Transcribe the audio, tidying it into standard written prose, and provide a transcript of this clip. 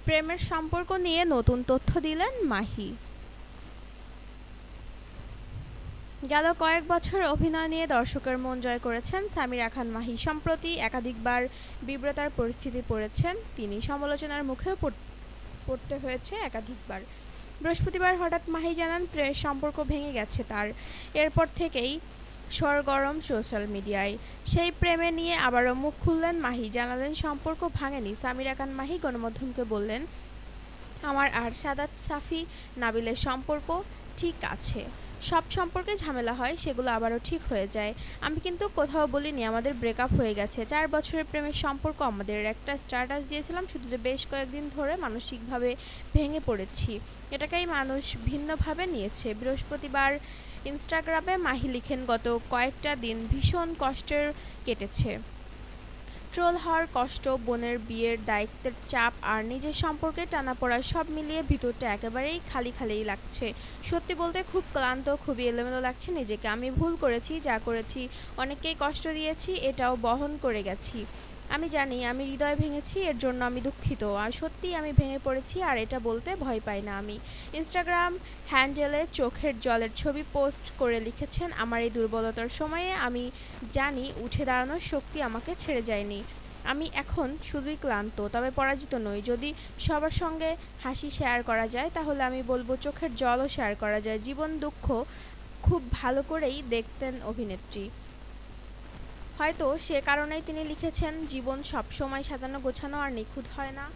প্রেমের সম্পর্ক নিয়ে নতুন তথ্য দিলেন মাহি। গেল কয়েক বছর অভিনয় নিয়ে দর্শকের মন জয় করেছেন সামিরা খান মাহি। সম্প্রতি একাধিকবার বিব্রতার পরিস্থিতি পড়েছেন তিনি, সমালোচনার মুখেও পড়তে হয়েছে একাধিকবার। বৃহস্পতিবার হঠাৎ মাহি জানান প্রেমের সম্পর্ক ভেঙে গেছে তার। এরপর থেকেই সরগরম সোশ্যাল মিডিয়ায়। সেই প্রেমে নিয়ে আবারও মুখ খুললেন মাহি, জানালেন সম্পর্ক ভাঙেনি। সামিরা খান মাহি গণমাধ্যমকে বললেন, আমার আর সাদাত সাফি নাবিলের সম্পর্ক ঠিক আছে। সব সম্পর্কে ঝামেলা হয়, সেগুলো আবারও ঠিক হয়ে যায়। আমি কিন্তু কোথাও বলিনি আমাদের ব্রেকআপ হয়ে গেছে। 4 বছরের প্রেমের সম্পর্ক আমাদের। একটা স্ট্যাটাস দিয়েছিলাম শুধু যে বেশ কয়েকদিন ধরে মানসিকভাবে ভেঙে পড়েছি, এটাকেই মানুষ ভিন্নভাবে নিয়েছে। বৃহস্পতিবার ইনস্টাগ্রামে মাহি লিখেন, গত কয়েকটা দিন ভীষণ কষ্টের কেটেছে। ট্রোল হওয়ার কষ্ট, বোনের বিয়ের দায়িত্বের চাপ আর নিজের সম্পর্কে টানাপোড়া সব মিলিয়ে ভিতরটা একেবারেই খালি খালিই লাগছে। সত্যি বলতে খুব ক্লান্ত, খুবই এলোমেলো লাগছে নিজেকে। আমি ভুল করেছি, যা করেছি অনেককেই কষ্ট দিয়েছি, এটাও বহন করে গেছি। আমি জানি আমি হৃদয় ভেঙেছি, এর জন্য আমি দুঃখিত। আর সত্যিই আমি ভেঙে পড়েছি, আর এটা বলতে ভয় পাই না আমি। ইনস্টাগ্রাম হ্যান্ডেলে চোখের জলের ছবি পোস্ট করে লিখেছেন, আমার এই দুর্বলতার সময়ে আমি জানি উঠে দাঁড়ানোর শক্তি আমাকে ছেড়ে যায়নি। আমি এখন শুধুই ক্লান্ত, তবে পরাজিত নই। যদি সবার সঙ্গে হাসি শেয়ার করা যায় তাহলে আমি বলবো চোখের জলও শেয়ার করা যায়। জীবন দুঃখ খুব ভালো করেই দেখতেন অভিনেত্রী। হয়তো সে কারণেই তিনি লিখেছেন, জীবন সবসময় সাজানো গোছানো আর নিখুঁত হয় না।